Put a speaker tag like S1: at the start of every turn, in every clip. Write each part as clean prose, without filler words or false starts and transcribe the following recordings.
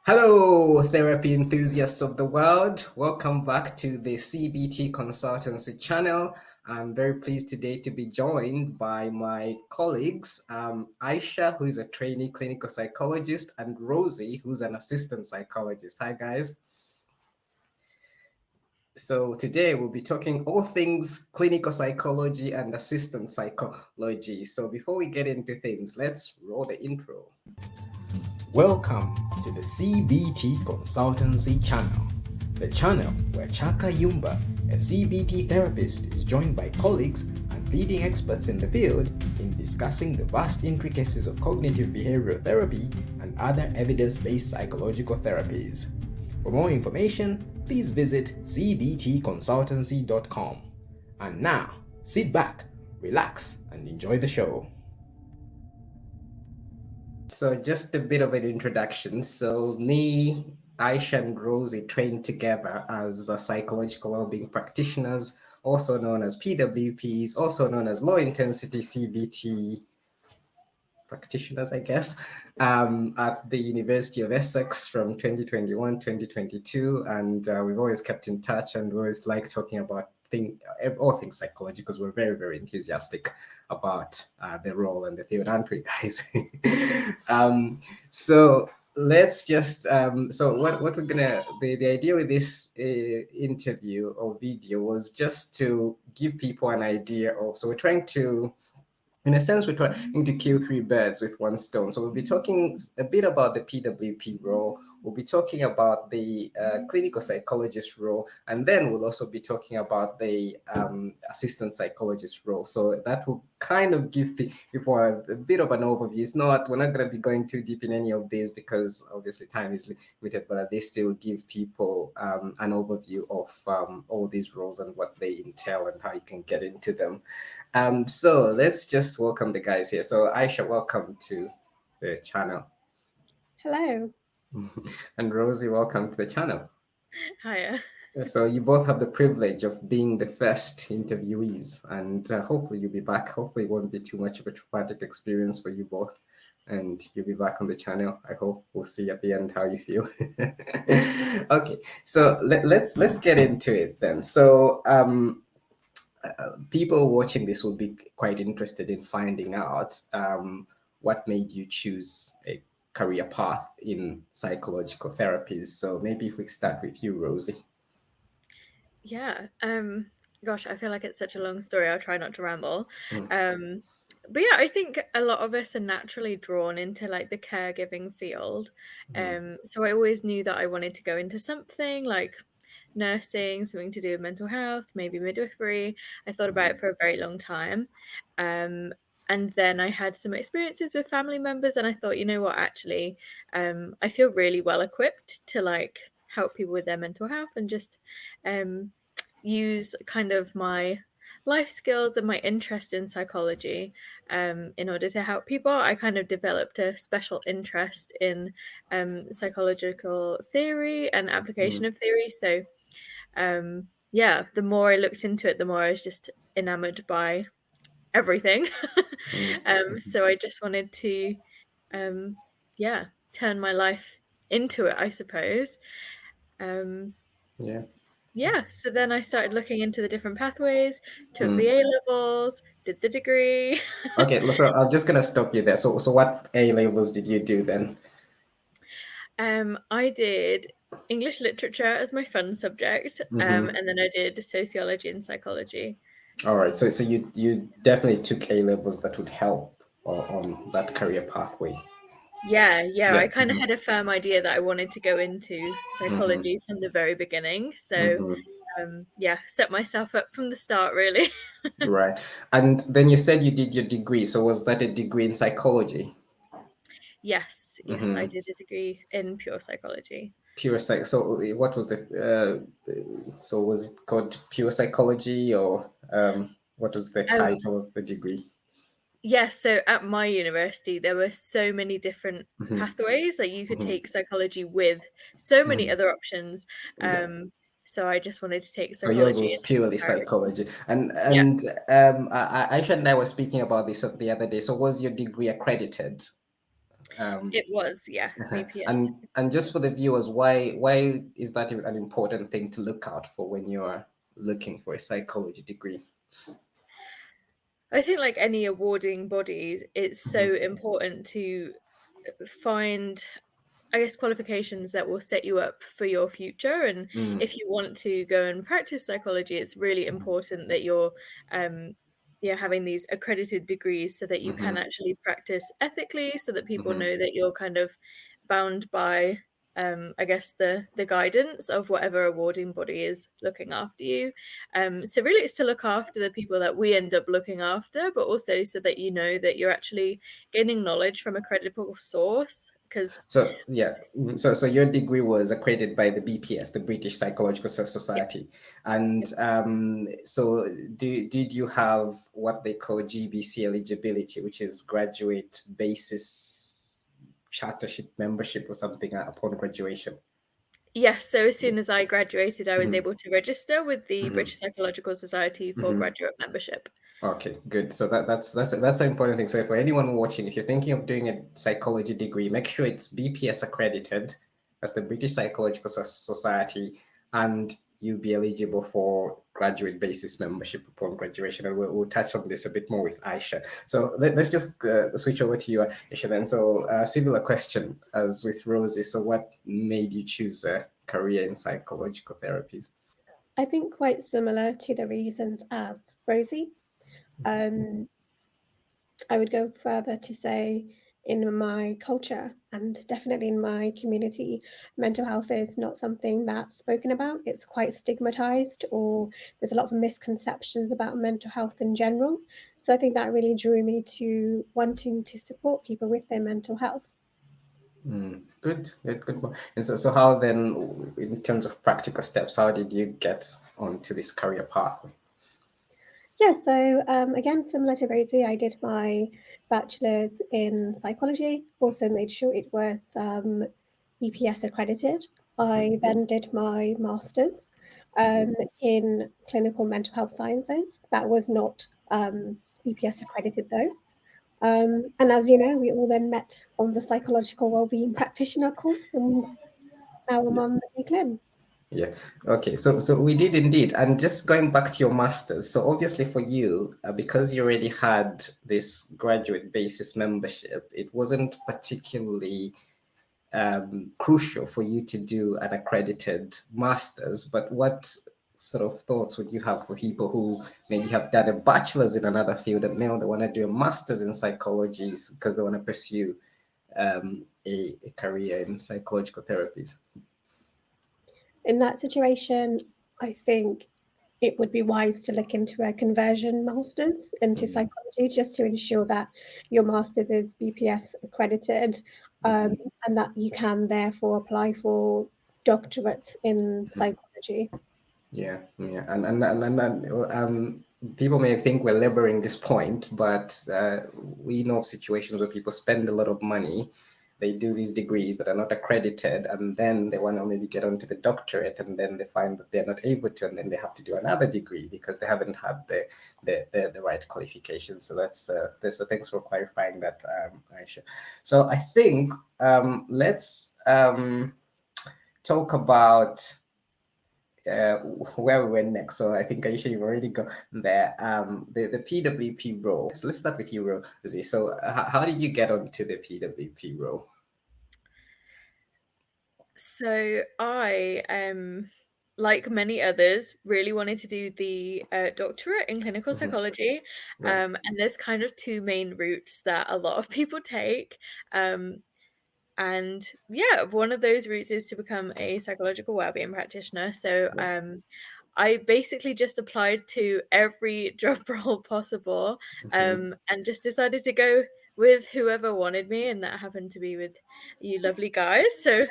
S1: Hello, therapy enthusiasts of the world. Welcome back to the CBT Consultancy channel. I'm very pleased today to be joined by my colleagues, Aisha, who is a trainee clinical psychologist, and Rosie, who's an assistant psychologist. Hi, guys. So today we'll be talking all things clinical psychology and assistant psychology. So before we get into things, let's roll the intro.
S2: Welcome to the CBT Consultancy channel, the channel where Chaka Yumba, a CBT therapist, is joined by colleagues and leading experts in the field in discussing the vast intricacies of cognitive behavioral therapy and other evidence-based psychological therapies. For more information, please visit cbtconsultancy.com. And now, sit back, relax, and enjoy the show.
S1: So just a bit of an introduction. So me, Aisha and Rosie trained together as psychological wellbeing practitioners, also known as PWPs, also known as low intensity CBT practitioners, I guess, at the University of Essex from 2021, 2022. And we've always kept in touch and we always like talking about all things psychology because we're very, very enthusiastic about the role and the field, aren't we, guys? So let's just so what we're gonna the idea with this interview or video was just to give people an idea of, so we're trying to, in a sense, we're trying to kill three birds with one stone. So we'll be talking a bit about the PWP role. We'll be talking about the clinical psychologist role, and then we'll also be talking about the assistant psychologist role. So that will kind of give people a bit of an overview. We're not going to be going too deep in any of these because obviously time is limited, but at least it will give people an overview of all these roles and what they entail and how you can get into them. So let's just welcome the guys here. So Aisha, welcome to the channel.
S3: Hello.
S1: And Rosie, welcome to the channel.
S3: Hiya.
S1: So you both have the privilege of being the first interviewees, and hopefully you'll be back. Hopefully it won't be too much of a traumatic experience for you both, and you'll be back on the channel. I hope we'll see at the end how you feel. Okay, so let's get into it then. So people watching this will be quite interested in finding out what made you choose a career path in psychological therapies. So maybe if we start with you, Rosie.
S3: Yeah. Gosh, I feel like it's such a long story. I'll try not to ramble. But yeah, I think a lot of us are naturally drawn into like the caregiving field. So I always knew that I wanted to go into something like nursing, something to do with mental health, maybe midwifery. I thought about it for a very long time. And then I had some experiences with family members and I thought, you know what, actually, I feel really well equipped to like help people with their mental health and just use kind of my life skills and my interest in psychology in order to help people. I kind of developed a special interest in psychological theory and application of theory. So yeah, the more I looked into it, the more I was just enamored by everything. So I just wanted to yeah, turn my life into it, I suppose. Yeah, so then I started looking into the different pathways, took the A-levels, did the degree.
S1: Okay, so I'm just gonna stop you there. So what A levels did you do then?
S3: I did English literature as my fun subject, and then I did sociology and psychology.
S1: All right, so you definitely took A levels that would help on that career pathway.
S3: Yeah,
S1: Yeah.
S3: I kind of had a firm idea that I wanted to go into psychology from the very beginning. So yeah, set myself up from the start, really.
S1: Right. And then you said you did your degree. So was that a degree in psychology?
S3: Yes, I did a degree in pure psychology.
S1: Pure psych. So what was this? So was it called pure psychology, or what was the title of the degree?
S3: Yes, so at my university, there were so many different pathways. Like you could take psychology with so many other options. So I just wanted to take
S1: So yours
S3: psychology.
S1: was purely psychology. And
S3: Yeah.
S1: Aisha and I were speaking about this the other day. So was your degree accredited?
S3: It was, yeah, BPS.
S1: And just for the viewers, why is that an important thing to look out for when you're looking for a psychology degree?
S3: I think like any awarding bodies, it's so
S1: Mm-hmm.
S3: important to find, I guess, qualifications that will set you up for your future. And
S1: Mm.
S3: if you want to go and practice psychology, it's really important that um, you're having these accredited degrees so that you can
S1: Mm-hmm.
S3: actually practice ethically, so that people
S1: Mm-hmm.
S3: know that you're kind of bound by, I guess, the guidance of whatever awarding body is looking after you. So really, it's to look after the people that we end up looking after, but also so that you know that you're actually gaining knowledge from a credible source. Because
S1: So yeah, so your degree was accredited by the BPS, the British Psychological Society, and so did you have what they call GBC eligibility, which is graduate basis chartership membership or something upon graduation?
S3: yes, so as
S1: Yeah.
S3: soon as I graduated, I was
S1: Mm-hmm.
S3: able to register with the
S1: Mm-hmm.
S3: British Psychological Society for
S1: Mm-hmm.
S3: graduate membership.
S1: Okay, good. So that's an important thing. So for anyone watching, if you're thinking of doing a psychology degree, make sure it's BPS accredited, that's the British Psychological Society, and you'll be eligible for graduate basis membership upon graduation. And we'll touch on this a bit more with Aisha. So let's just switch over to you, Aisha. Then, so similar question as with Rosie. So what made you choose a career in psychological therapies?
S4: I think quite similar to the reasons as Rosie. Um, I would go further to say, in my culture and definitely in my community, mental health is not something that's spoken about. It's quite stigmatized, or there's a lot of misconceptions about mental health in general. So I think that really drew me to wanting to support people with their mental health.
S1: Good, good, good. And so how then, in terms of practical steps, how did you get onto this career pathway?
S4: Yeah, so again, similar to Rosie, I did my bachelor's in psychology, also made sure it was BPS accredited. I then did my master's in clinical mental health sciences. That was not BPS accredited though. And as you know, we all then met on the psychological wellbeing practitioner course, and now I'm
S1: Yeah,
S4: on the DClin.
S1: yeah. Okay, so we did indeed. And just going back to your master's, so obviously for you, because you already had this graduate basis membership, it wasn't particularly crucial for you to do an accredited master's. But what sort of thoughts would you have for people who maybe have done a bachelor's in another field and now they want to do a master's in psychology because they want to pursue a career in psychological therapies?
S4: In that situation, I think it would be wise to look into a conversion master's into psychology just to ensure that your master's is BPS accredited, um, and that you can therefore apply for doctorates in psychology.
S1: Yeah, yeah, people may think we're laboring this point, but we know of situations where people spend a lot of money, they do these degrees that are not accredited, and then they want to maybe get onto the doctorate, and then they find that they're not able to, and then they have to do another degree because they haven't had the right qualifications. So so thanks for clarifying that, Aisha. So I think let's talk about uh, where we went next. So I think Aisha, you've already got there. The PWP role. So let's start with you, Rosie. So how did you get onto the PWP role?
S3: So I, like many others, really wanted to do the doctorate in clinical
S1: Mhm.
S3: psychology.
S1: Right.
S3: And there's kind of two main routes that a lot of people take. Um, and yeah, one of those routes is to become a psychological wellbeing practitioner. So
S1: Right.
S3: I basically just applied to every job role possible,
S1: Mhm.
S3: and just decided to go with whoever wanted me, and that happened to be with you lovely guys. So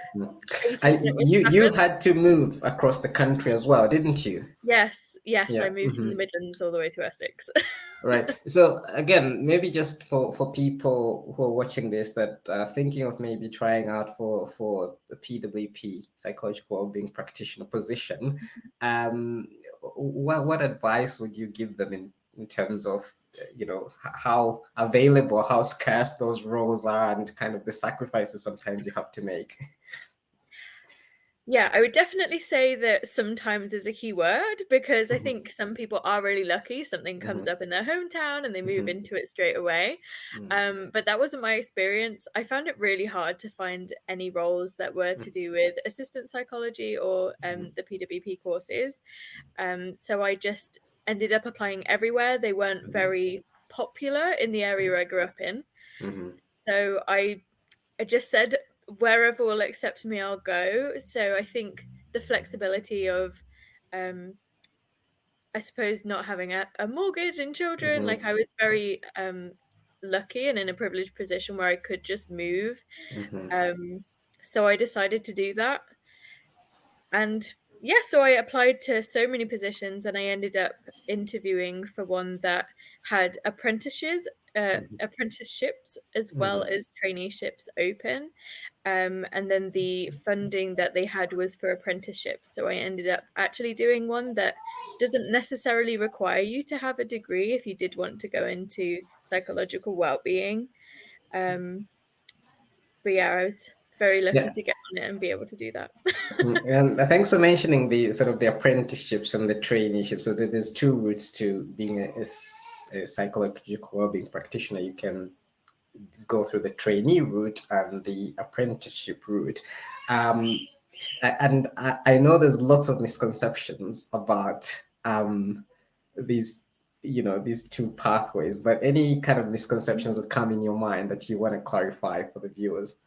S1: And
S3: fortunate with
S1: you
S3: Chaka.
S1: had to move across the country as well, didn't you?
S3: Yes, yes, I
S1: Yeah.
S3: moved from the Midlands all the way to Essex.
S1: Right. So again, maybe just for people who are watching this that are thinking of maybe trying out for the PWP, psychological wellbeing practitioner position, what advice would you give them in terms of how available, how scarce those roles are, and kind of the sacrifices sometimes you have to make.
S3: Yeah, I would definitely say that sometimes is a key word, because I think some people are really lucky. Something comes up in their hometown and they move into it straight away. But that wasn't my experience. I found it really hard to find any roles that were to do with assistant psychology or the PWP courses. So I just ended up applying everywhere. They weren't very popular in the area I grew up in. So I just said, wherever will accept me, I'll go. So I think the flexibility of, I suppose, not having a mortgage and children, like I was very lucky and in a privileged position where I could just move. So I decided to do that. And yeah, so I applied to so many positions and I ended up interviewing for one that had apprenticeships as well as traineeships open. And then the funding that they had was for apprenticeships. So I ended up actually doing one that doesn't necessarily require you to have a degree if you did want to go into psychological well-being. But yeah, I was very lucky to get on it and be able to do that.
S1: And thanks for mentioning the sort of the apprenticeships and the traineeships. So there's two routes to being a psychological well-being practitioner. You can go through the trainee route and the apprenticeship route. And I know there's lots of misconceptions about these these two pathways, but any kind of misconceptions that come in your mind that you want to clarify for the viewers?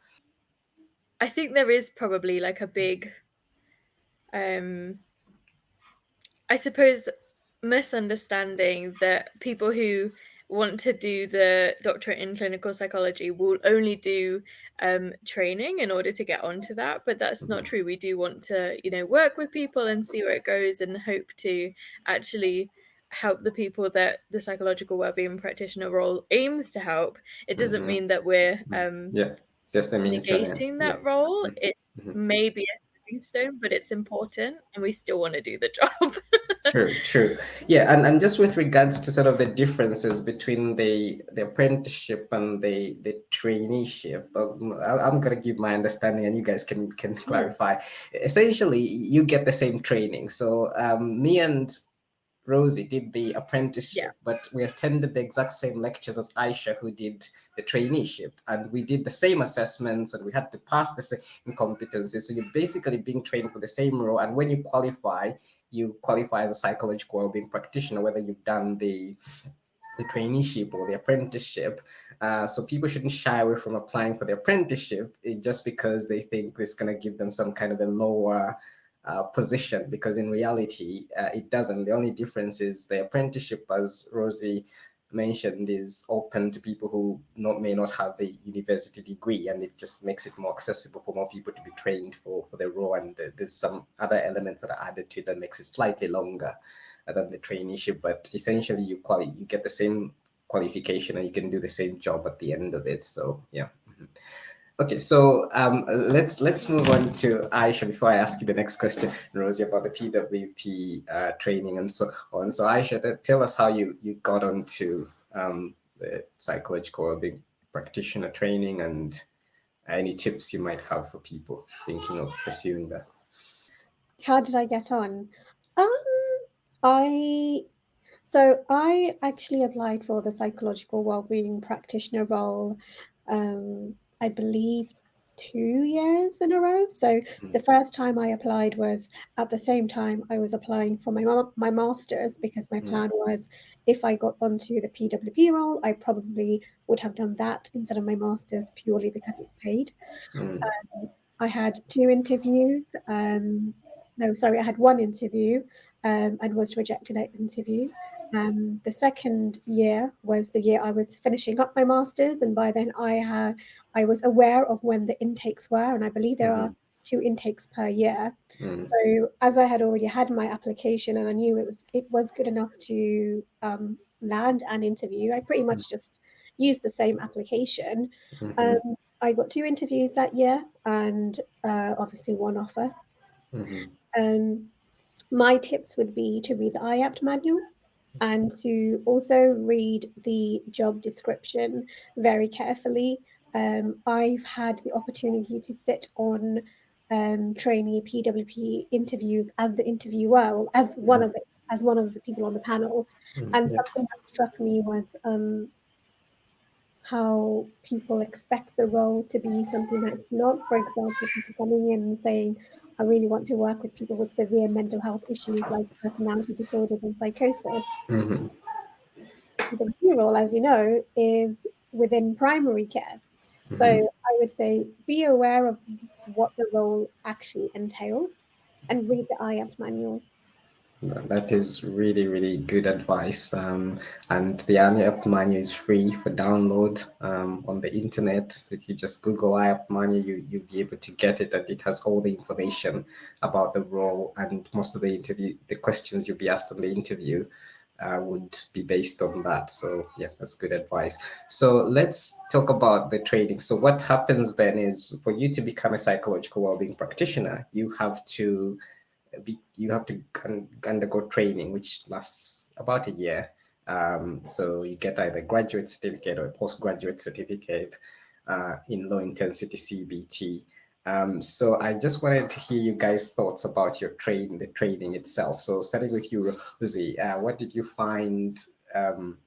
S3: I think there is probably like a big, I suppose, misunderstanding that people who want to do the doctorate in clinical psychology will only do training in order to get onto that, but that's not true. We do want to, work with people and see where it goes and hope to actually help the people that the psychological wellbeing practitioner role aims to help. It doesn't mean that we're
S1: Yeah, it's just a means to an end.
S3: negating that role. It may be a stepping stone, but it's important and we still want to do the job.
S1: True. Yeah, and just with regards to sort of the differences between the apprenticeship and the traineeship, I'm gonna give my understanding, and you guys can clarify. Essentially, you get the same training. So me and Rosie did the apprenticeship, but we attended the exact same lectures as Aisha, who did the traineeship, and we did the same assessments, and we had to pass the same competencies. So you're basically being trained for the same role, and when you qualify as a psychological well-being practitioner, whether you've done the traineeship or the apprenticeship. So people shouldn't shy away from applying for the apprenticeship just because they think it's going to give them some kind of a lower position, because in reality, it doesn't. The only difference is the apprenticeship, as Rosie mentioned, is open to people who may not have the university degree, and it just makes it more accessible for more people to be trained for the role. And there's some other elements that are added to it that makes it slightly longer than the traineeship, but essentially you get the same qualification and you can do the same job at the end of it. So yeah. Okay, so let's move on to Aisha before I ask you the next question, Rosie, about the PWP training and so on. So Aisha, tell us how you got onto the psychological well-being practitioner training, and any tips you might have for people thinking of pursuing that.
S4: How did I get on? I actually applied for the psychological well-being practitioner role, I believe 2 years in a row. So the first time I applied was at the same time I was applying for my master's, because my plan was, if I got onto the PWP role, I probably would have done that instead of my master's, purely because it's paid. I had 2 interviews. I had 1 interview and was rejected at interview. The second year was the year I was finishing up my master's, and by then I was aware of when the intakes were, and I believe there are 2 intakes per year. So as I had already had my application and I knew it was good enough to land an interview, I pretty much just used the same application. I got 2 interviews that year, and obviously 1 offer. My tips would be to read the IAPT manual. and to also read the job description very carefully. I've had the opportunity to sit on trainee PWP interviews as the interviewer, well, as one of the people on the panel, and
S1: Yeah.
S4: something that struck me was how people expect the role to be something that's not. For example, people coming in and saying, I really want to work with people with severe mental health issues like personality disorders and psychosis.
S1: Mm-hmm.
S4: The role, as you know, is within primary care. So
S1: Mm-hmm.
S4: I would say be aware of what the role actually entails and read the IAP manual.
S1: That is really, really good advice. And the app manual is free for download on the internet. So if you just Google app manual, you'll be able to get it, and it has all the information about the role, and most of the questions you'll be asked on the interview would be based on that. So yeah, that's good advice. So let's talk about the training. So what happens then is, for you to become a psychological wellbeing practitioner, you have to undergo training, which lasts about a year. So you get either graduate certificate or a postgraduate certificate in low intensity CBT. So I just wanted to hear you guys' thoughts about the training itself. So starting with you, Rosie, what did you find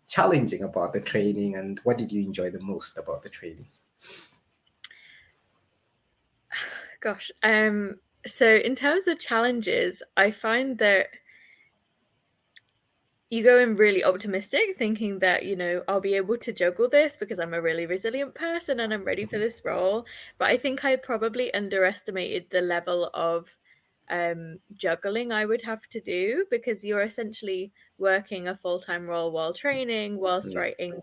S1: challenging about the training, and what did you enjoy the most about the training?
S3: Gosh. So in terms of challenges, I find that you go in really optimistic, thinking that, I'll be able to juggle this because I'm a really resilient person and I'm ready for this role. But I think I probably underestimated the level of juggling I would have to do, because you're essentially working a full-time role while training, whilst
S1: Yeah.
S3: writing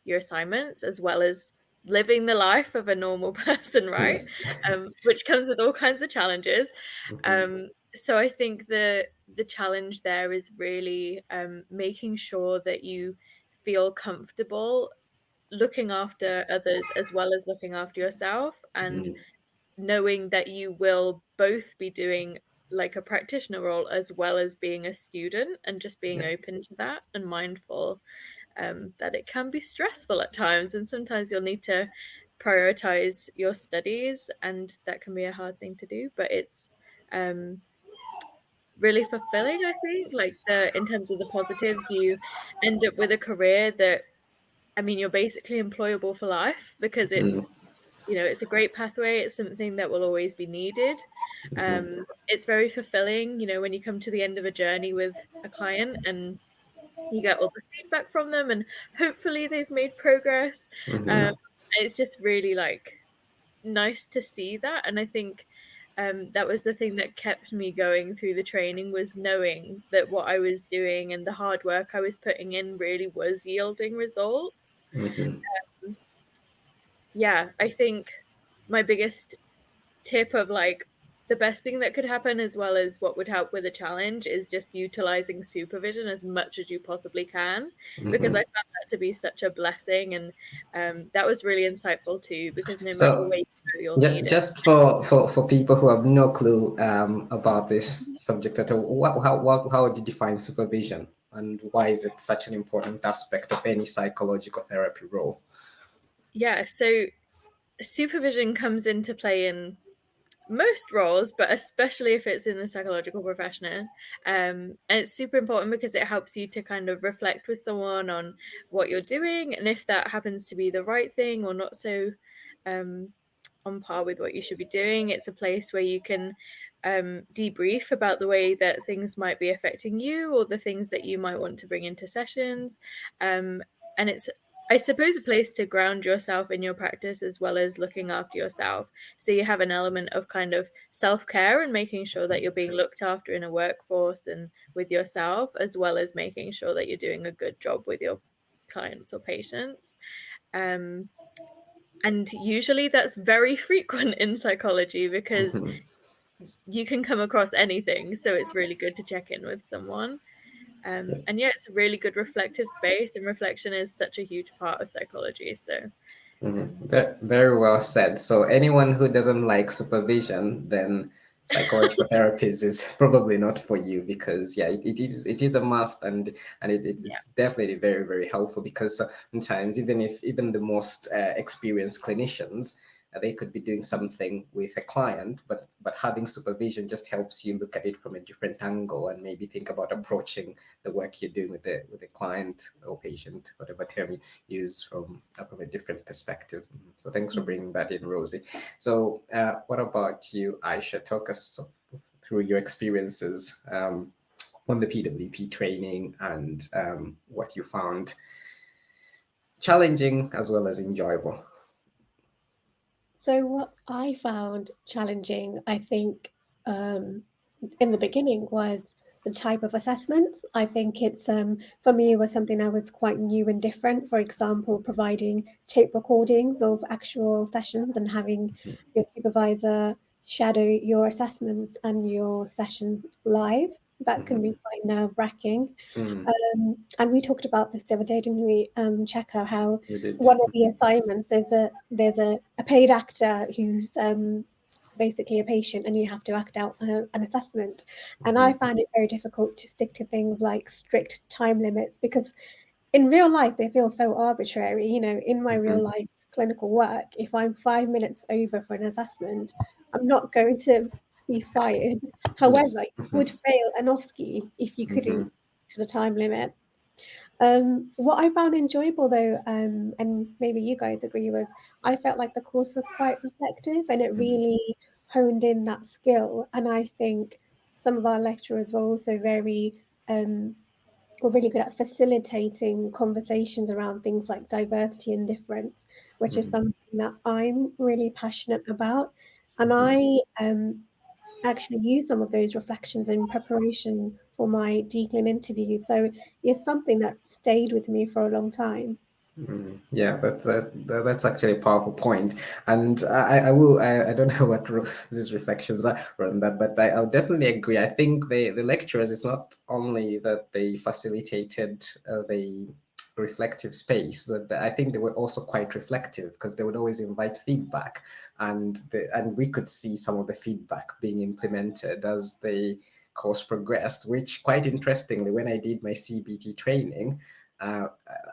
S3: your assignments, as well as living the life of a normal person, right?
S1: Yes.
S3: Which comes with all kinds of challenges.
S1: Mhm.
S3: So I think the challenge there is really making sure that you feel comfortable looking after others as well as looking after yourself, and
S1: Mhm.
S3: knowing that you will both be doing like a practitioner role as well as being a student, and just being
S1: Yeah.
S3: open to that and mindful that it can be stressful at times, and sometimes you'll need to prioritize your studies, and that can be a hard thing to do, but it's um, really fulfilling, I think. Like, in terms of the positives, you end up with a career that, I mean, you're basically employable for life, because
S1: Mhm.
S3: it's a great pathway. It's something that will always be needed. It's very fulfilling, when you come to the end of a journey with a client and you get all the feedback from them, and hopefully they've made progress. Um,
S1: Mhm.
S3: it's just really like nice to see that, and I think that was the thing that kept me going through the training, was knowing that what I was doing and the hard work I was putting in really was yielding results.
S1: Mhm.
S3: Yeah, I think my biggest tip of like the best thing that could happen, as well as what would help with a challenge, is just utilizing supervision as much as you possibly can, because I
S1: Mhm.
S3: found that to be such a blessing, and that was really insightful too, because no matter
S1: So
S3: where you go, you'll need it.
S1: just for people who have no clue about this subject at all, how would you define supervision, and why is it such an important aspect of any psychological therapy role?
S3: Yeah, so supervision comes into play in most roles, but especially if it's in the psychological profession. And it's super important because it helps you to kind of reflect with someone on what you're doing, and if that happens to be the right thing or not so um, on par with what you should be doing. It's a place where you can debrief about the way that things might be affecting you, or the things that you might want to bring into sessions. And it's, I suppose, a place to ground yourself in your practice as well as looking after yourself. So you have an element of kind of self-care and making sure that you're being looked after in a workforce and with yourself, as well as making sure that you're doing a good job with your clients or patients. Um, and usually that's very frequent in psychology, because
S1: Mhm.
S3: you can come across anything. So it's really good to check in with someone. And yeah, it's a really good reflective space, and reflection is such a huge part of psychology. So
S1: Mhm. Very well said. So anyone who doesn't like supervision, then psychological therapies is probably not for you, because it is a must, and it's definitely very, very helpful, because sometimes even the most experienced clinicians, they could be doing something with a client, but having supervision just helps you look at it from a different angle, and maybe think about approaching the work you're doing with the client or patient, whatever term you use, from a different perspective. So thanks for bringing that in, Rosie. So what about you, Aisha? Talk us through your experiences on the PWP training, and what you found challenging as well as enjoyable.
S4: So what I found challenging, I think, in the beginning was the type of assessments. I think it's for me, it was something that was quite new and different. For example, providing tape recordings of actual sessions and having your supervisor shadow your assessments and your sessions live. That can be quite nerve-wracking.
S1: Mm,
S4: And we talked about this the other day, didn't we, Cheka, how
S1: we did.
S4: one of the assignments is there's a paid actor who's basically a patient, and you have to act out an assessment. And I found it very difficult to stick to things like strict time limits, because in real life they feel so arbitrary. You know, in my real life clinical work, if I'm 5 minutes over for an assessment, I'm not going to be fired. However,
S1: Yes.
S4: you would fail an OSCE if you couldn't to the time limit. What I found enjoyable though, and maybe you guys agree, was I felt like the course was quite reflective, and it really honed in that skill. And I think some of our lecturers were also were really good at facilitating conversations around things like diversity and difference, which is something that I'm really passionate about. And I actually use some of those reflections in preparation for my DClin interview. So it's something that stayed with me for a long time.
S1: Yeah, that's actually a powerful point, and I don't know what these reflections are on that, but I'll definitely agree. I think the lecturers, it's not only that they facilitated the reflective space, but I think they were also quite reflective, because they would always invite feedback, and we could see some of the feedback being implemented as the course progressed. Which, quite interestingly, when I did my CBT training, uh,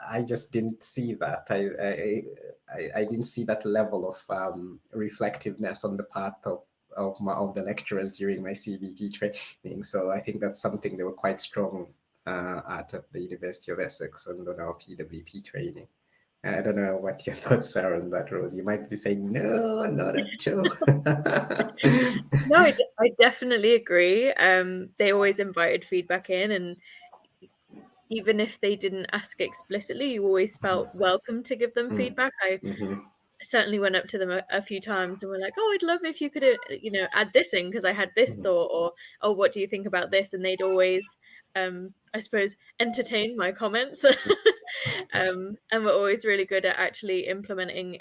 S1: I just didn't see that. I didn't see that level of reflectiveness on the part of the lecturers during my CBT training. So I think that's something they were quite strong at the University of Essex, and on our PWP training. I don't know what your thoughts are on that, Rose. You might be saying, no, not at all.
S3: No, I definitely agree. They always invited feedback in, and even if they didn't ask explicitly, you always felt welcome to give them feedback. I certainly went up to them a few times and were like, "Oh, I'd love if you could, add this in because I had this thought," or "Oh, what do you think about this?" And they'd always, I suppose, entertain my comments, and were always really good at actually implementing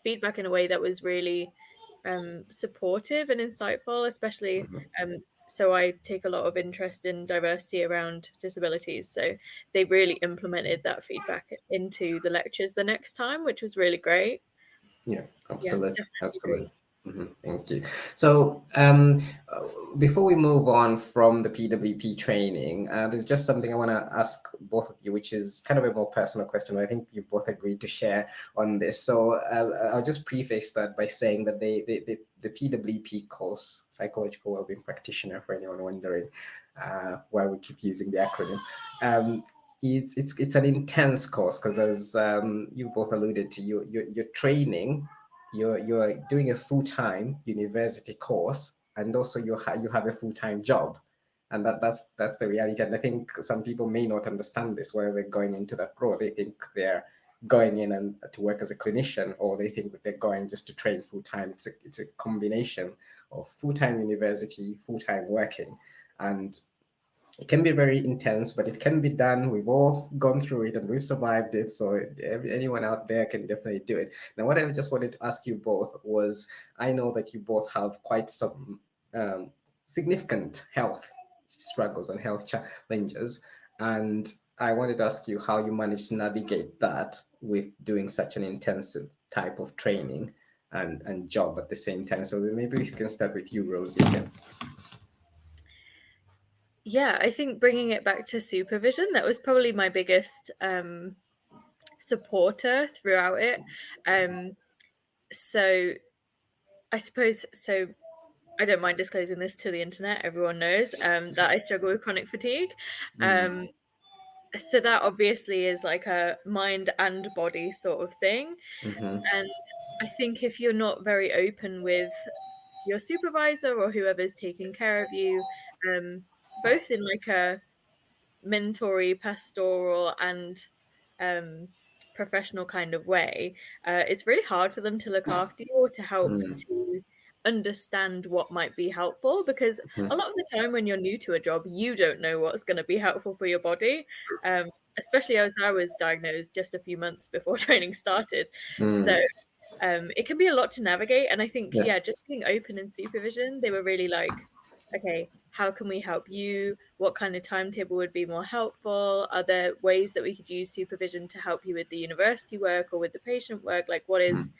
S3: feedback in a way that was really supportive and insightful, especially. So I take a lot of interest in diversity around disabilities. So they really implemented that feedback into the lectures the next time, which was really great.
S1: Yeah,
S3: Yeah,
S1: absolutely,
S3: definitely
S1: absolutely.
S3: agree.
S1: Thank you. So, before we move on from the PWP training, there's just something I want to ask both of you, which is kind of a more personal question. I think you both agreed to share on this. So, I'll just preface that by saying that the PWP course, Psychological Wellbeing Practitioner, for anyone wondering why we keep using the acronym, it's an intense course, because, as you both alluded to, you're training, you're doing a full-time university course, and also you have a full-time job, and that's the reality. And I think some people may not understand this, whether they're going into that role. They think they're going in and to work as a clinician, or they think that they're going just to train full-time. It's a combination of full-time university, full-time working, and it can be very intense, but it can be done. We've all gone through it and we've survived it. So anyone out there can definitely do it. Now, what I just wanted to ask you both was, I know that you both have quite some significant health struggles and health challenges. And I wanted to ask you how you managed to navigate that with doing such an intensive type of training. and job at the same time. So maybe we can start with you, Rosie, again.
S3: Yeah, I think bringing it back to supervision, that was probably my biggest supporter throughout it. So I suppose, so I don't mind disclosing this to the internet, everyone knows that I struggle with chronic fatigue. So that obviously is like a mind and body sort of thing. And I think if you're not very open with your supervisor or whoever's taking care of you, both in like a mentory, pastoral, and professional kind of way, it's really hard for them to look after you or to help to understand what might be helpful, because a lot of the time when you're new to a job, you don't know what's going to be helpful for your body, especially as I was diagnosed just a few months before training started. So it can be a lot to navigate. And I think, yeah,
S1: Yes.
S3: just being open in supervision, they were really like, okay, how can we help you? What kind of timetable would be more helpful? Are there ways that we could use supervision to help you with the university work or with the patient work? Like, what is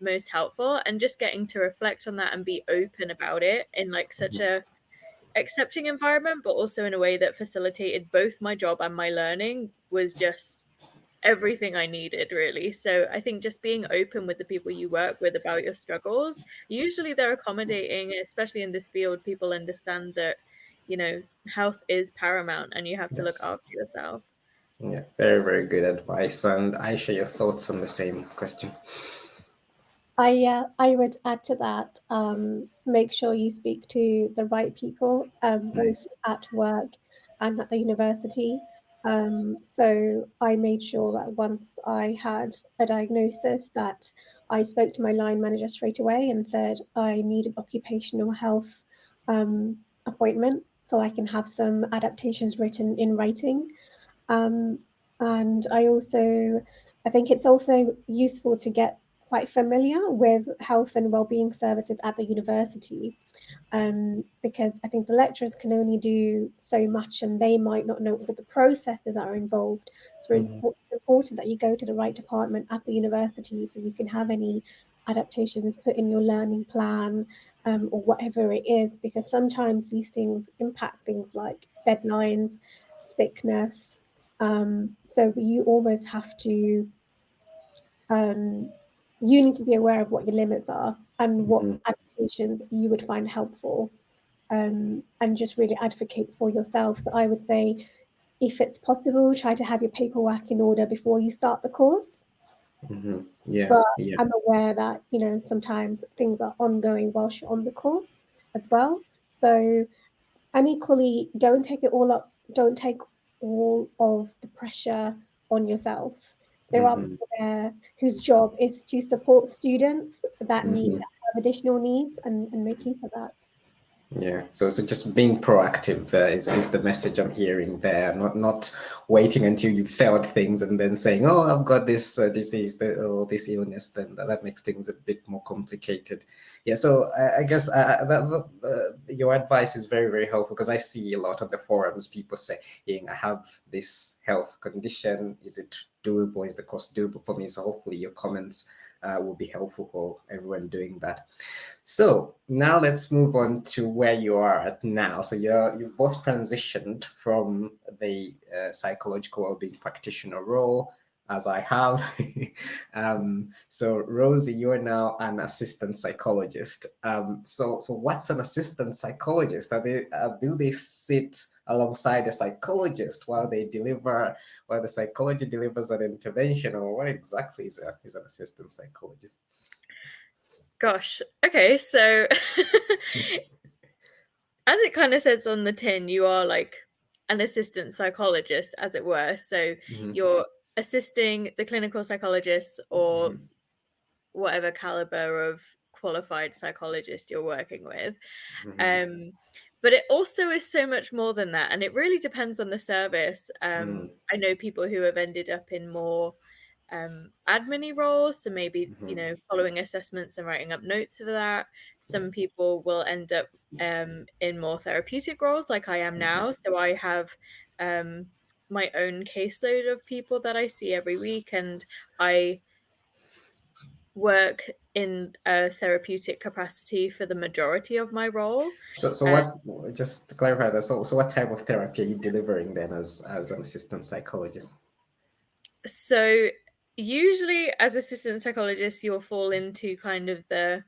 S3: most helpful? And just getting to reflect on that and be open about it in like such a accepting environment, but also in a way that facilitated both my job and my learning was just everything I needed, really. So I think just being open with the people you work with about your struggles, usually they're accommodating, especially in this field. People understand that, you know, health is paramount and you have to look
S1: Yes.
S3: after yourself.
S1: Yeah, very, very good advice. And Aisha, your thoughts on the same question?
S4: I would add to that. Make sure you speak to the right people, both at work and at the university. So I made sure that once I had a diagnosis, that I spoke to my line manager straight away and said I need an occupational health appointment so I can have some adaptations written in writing. Um, and I think it's also useful to get quite familiar with health and wellbeing services at the university, because I think the lecturers can only do so much and they might not know all the processes that are involved. So it's important that you go to the right department at the university so you can have any adaptations put in your learning plan, or whatever it is, because sometimes these things impact things like deadlines, sickness. So you almost have to, you need to be aware of what your limits are and what adaptations you would find helpful, and just really advocate for yourself. So I would say, if it's possible, try to have your paperwork in order before you start the course.
S1: Yeah,
S4: But
S1: yeah.
S4: I'm aware that, sometimes things are ongoing whilst you're on the course as well. So, and equally, don't take it all up. Don't take all of the pressure on yourself. There are people there whose job is to support students that have additional needs, and make use of that.
S1: Yeah, so just being proactive is the message I'm hearing there. Not waiting until you felt things and then saying, "Oh, I've got this disease or this illness." Then that makes things a bit more complicated. Yeah, so I guess your advice is very, very helpful, because I see a lot on the forums people saying, "I have this health condition. Is it doable? Is the course doable for me?" So hopefully your comments will be helpful for everyone doing that. So now let's move on to where you are at now. So you've both transitioned from the psychological wellbeing practitioner role, as I have. So Rosie, you're now an assistant psychologist. So what's an assistant psychologist? Do they sit alongside a psychologist while the psychology delivers an intervention, or what exactly is an assistant psychologist?
S3: Gosh. Okay. So as it kind of says on the tin, you are like an assistant psychologist, as it were. So you're assisting the clinical psychologist or whatever caliber of qualified psychologist you're working with. But it also is so much more than that. And it really depends on the service. I know people who have ended up in more admin-y roles, so maybe following assessments and writing up notes for that. Some people will end up in more therapeutic roles, like I am now. So I have my own caseload of people that I see every week, and I work in a therapeutic capacity for the majority of my role.
S1: So what? Just to clarify that. So what type of therapy are you delivering then as an assistant psychologist?
S3: So usually as assistant psychologist, you'll fall into kind of the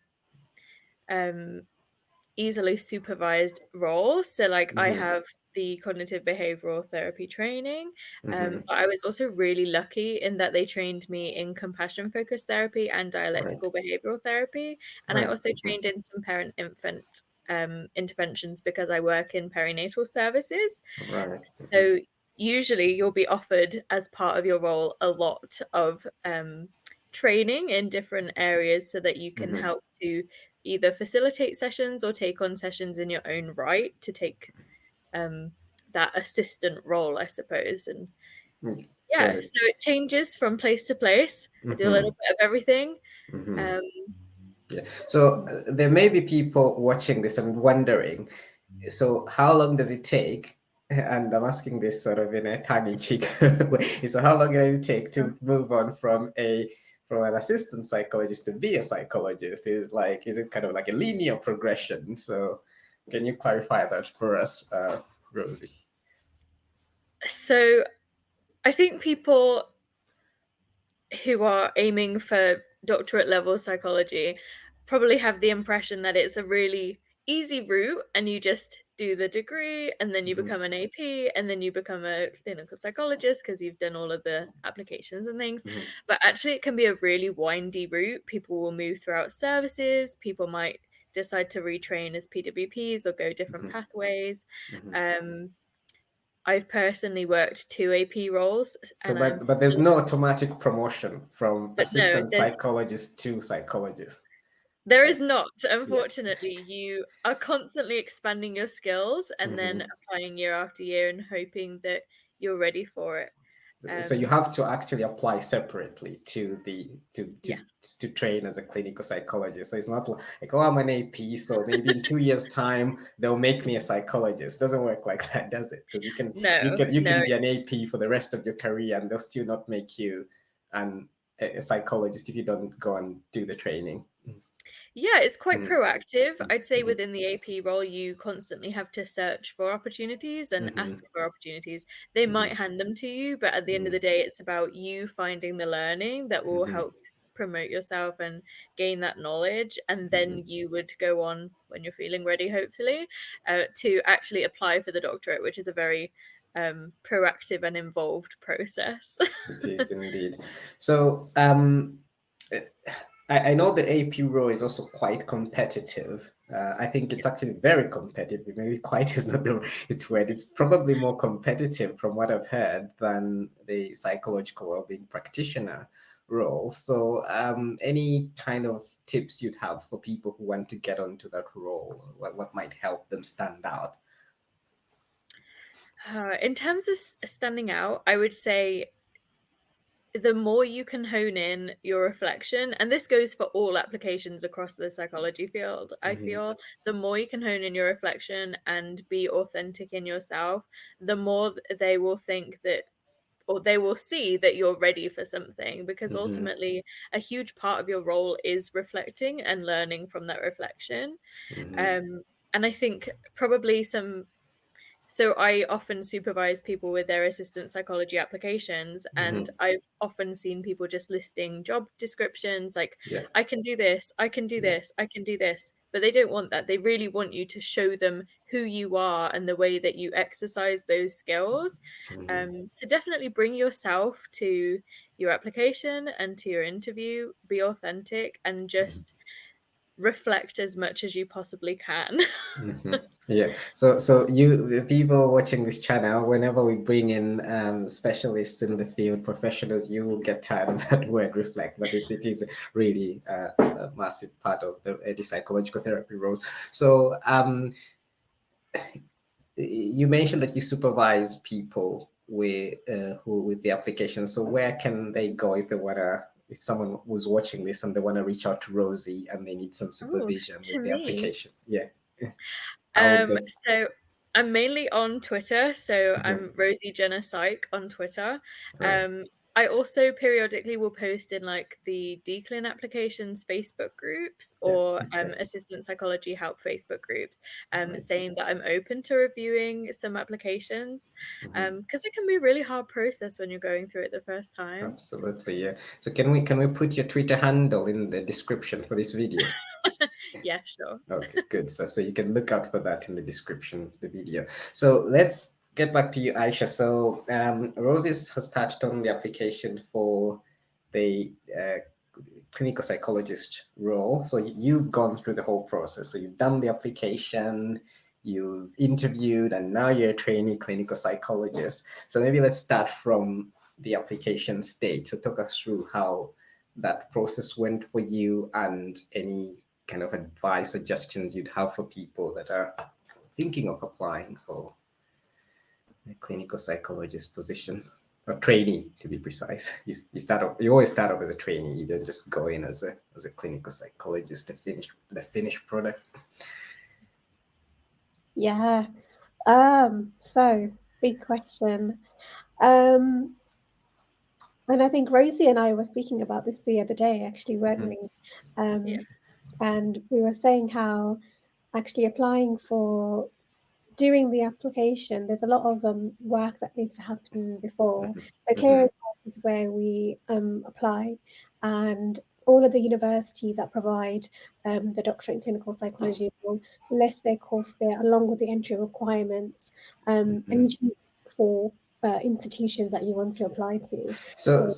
S3: easily supervised role. So like I have the cognitive behavioral therapy training, but I was also really lucky in that they trained me in compassion focused therapy and
S1: Right.
S3: dialectical behavioral therapy, and I
S1: Right.
S3: also trained in some parent infant interventions because I work in perinatal services.
S1: Right.
S3: So usually you'll be offered as part of your role a lot of training in different areas so that you can help to either facilitate sessions or take on sessions in your own right to take that assistant role, I suppose. And
S1: Got
S3: yeah,
S1: it.
S3: so it changes from place to place. I do a little bit of everything. Um,
S1: Yeah. So there may be people watching this and wondering, so how long does it take? And I'm asking this sort of in a tongue-in-cheek way. So how long does it take to move on from an assistant psychologist to be a psychologist? Is it kind of like a linear progression? So can you clarify that for us, Rosie?
S3: so I think people who are aiming for doctorate level psychology probably have the impression that it's a really easy route and you just do the degree and then you become an AP and then you become a clinical psychologist because you've done all of the applications and things. But actually, it can be a really windy route. People will move throughout services, people might decide to retrain as PWPs or go different pathways. I've personally worked 2 AP roles
S1: So,
S3: and I'm
S1: but there's no automatic promotion from
S3: but no,
S1: assistant psychologist to psychologist.
S3: there
S1: Like,
S3: is not.
S1: yeah.
S3: Unfortunately, you are constantly expanding your skills and then applying year after year and hoping that you're ready for it.
S1: So you have to actually apply separately to
S3: Yes.
S1: to train as a clinical psychologist. So it's not like, oh, I'm an AP, so maybe in 2 years' time they'll make me a psychologist. Doesn't work like that, does it? Because
S3: No,
S1: you
S3: no.
S1: can be an AP for the rest of your career and they'll still not make you a psychologist if you don't go and do the training.
S3: Yeah, it's quite proactive. I'd say within the AP role, you constantly have to search for opportunities and ask for opportunities. They might hand them to you, but at the end of the day, it's about you finding the learning that will help promote yourself and gain that knowledge. And then you would go on when you're feeling ready, hopefully, to actually apply for the doctorate, which is a very proactive and involved process.
S1: It is indeed. So I know the AP role is also quite competitive. I think it's actually very competitive. Maybe quite is not the right word. It's probably more competitive from what I've heard than the psychological wellbeing practitioner role. So any kind of tips you'd have for people who want to get onto that role? What might help them stand out?
S3: In terms of standing out, I would say the more you can hone in your reflection, and this goes for all applications across the psychology field, I feel the more you can hone in your reflection and be authentic in yourself, the more they will think that or they will see that you're ready for something because ultimately a huge part of your role is reflecting and learning from that reflection. And I think probably so I often supervise people with their assistant psychology applications, and I've often seen people just listing job descriptions like,
S1: Yeah.
S3: I can do this, I can do this, I can do this. But they don't want that. They really want you to show them who you are and the way that you exercise those skills. So definitely bring yourself to your application and to your interview, be authentic, and just reflect as much as you possibly can.
S1: Yeah. So you people watching this channel, whenever we bring in specialists in the field, professionals, you will get tired of that word reflect, but it is really a massive part of the psychological therapy roles. So you mentioned that you supervise people with the application. So where can they go if they wanna? If someone was watching this and they want to reach out to Rosie and they need some
S3: Oh,
S1: supervision
S3: to
S1: with the
S3: me.
S1: application, yeah, how would they?
S3: So I'm mainly on Twitter. So I'm Rosie Jenna Psych on Twitter.
S1: Right.
S3: I also periodically will post in like the DClin applications Facebook groups or assistant psychology help Facebook groups, saying that I'm open to reviewing some applications, because it can be a really hard process when you're going through it the first time.
S1: Absolutely, yeah. So can we put your Twitter handle in the description for this video?
S3: Yeah, sure.
S1: Okay, good. So you can look out for that in the description of the video. So let's get back to you, Aisha. So Rosie has touched on the application for the clinical psychologist role. So you've gone through the whole process. So you've done the application, you've interviewed, and now you're a trainee clinical psychologist. So maybe let's start from the application stage. So talk us through how that process went for you and any kind of advice, suggestions you'd have for people that are thinking of applying for a clinical psychologist position, or trainee to be precise. You always start off as a trainee. You don't just go in as a clinical psychologist, the finished product.
S4: Yeah. So big question. And I think Rosie and I were speaking about this the other day, actually, weren't we?
S3: Yeah.
S4: And we were saying how actually applying for doing the application, there's a lot of work that needs to happen before. So clearing house is where we apply, and all of the universities that provide the doctorate in clinical psychology will list their course there along with the entry requirements, and you choose 4 institutions that you want to apply to.
S1: So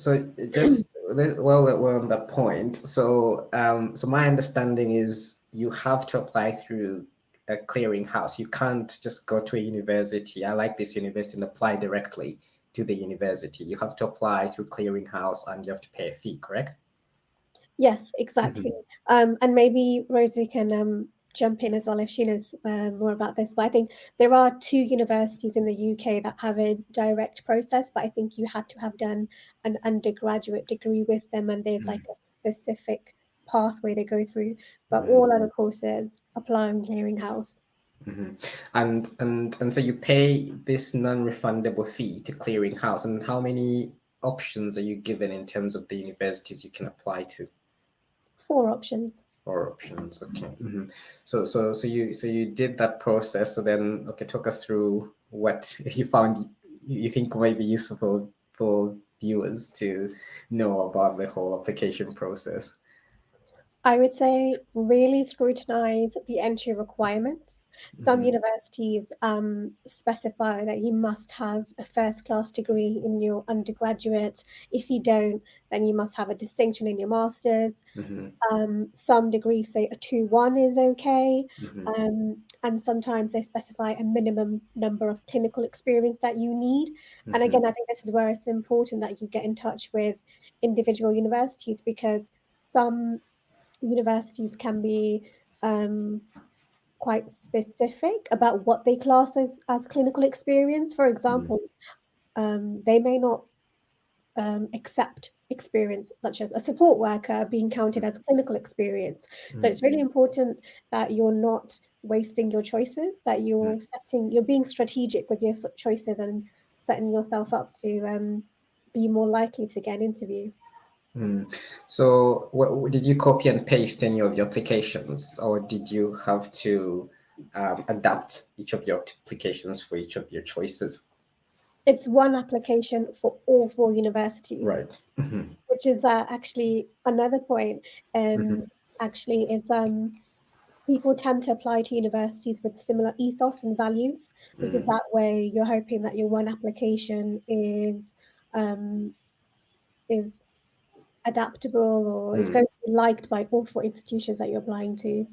S1: just while we're on that point, so my understanding is you have to apply through a clearinghouse. You can't just go to a university. I like this university and apply directly to the university. You have to apply through clearinghouse and you have to pay a fee, correct?
S4: Yes, exactly. And maybe Rosie can jump in as well if she knows more about this. But I think there are 2 universities in the UK that have a direct process, but I think you had to have done an undergraduate degree with them, and there's like a specific pathway they go through. But all other courses apply on clearinghouse.
S1: And so you pay this non-refundable fee to clearinghouse. And how many options are you given in terms of the universities you can apply to?
S4: 4 options.
S1: 4 options, okay. So you did that process. So then, okay, talk us through what you found you think might be useful for viewers to know about the whole application process.
S4: I would say really scrutinize the entry requirements. Some universities specify that you must have a first-class degree in your undergraduate. If you don't, then you must have a distinction in your master's. Some degrees say a 2-1 is okay. And sometimes they specify a minimum number of clinical experience that you need. And again, I think this is where it's important that you get in touch with individual universities, because some universities can be quite specific about what they class as clinical experience. For example, they may not accept experience such as a support worker being counted as clinical experience. So it's really important that you're not wasting your choices, that you're being strategic with your choices and setting yourself up to be more likely to get an interview.
S1: So did you copy and paste any of your applications, or did you have to adapt each of your applications for each of your choices?
S4: It's one application for all 4 universities.
S1: Right.
S4: Which is actually another point. Actually, is people tend to apply to universities with similar ethos and values, because that way you're hoping that your one application is adaptable or is going to be liked by all 4 institutions that you're applying to.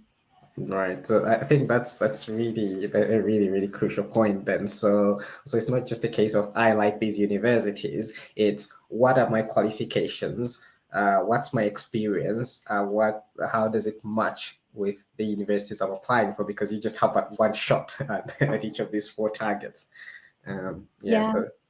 S1: Right. So I think that's really a really crucial point then. So it's not just a case of I like these universities. It's what are my qualifications? What's my experience? How does it match with the universities I'm applying for? Because you just have one shot at each of these 4 targets.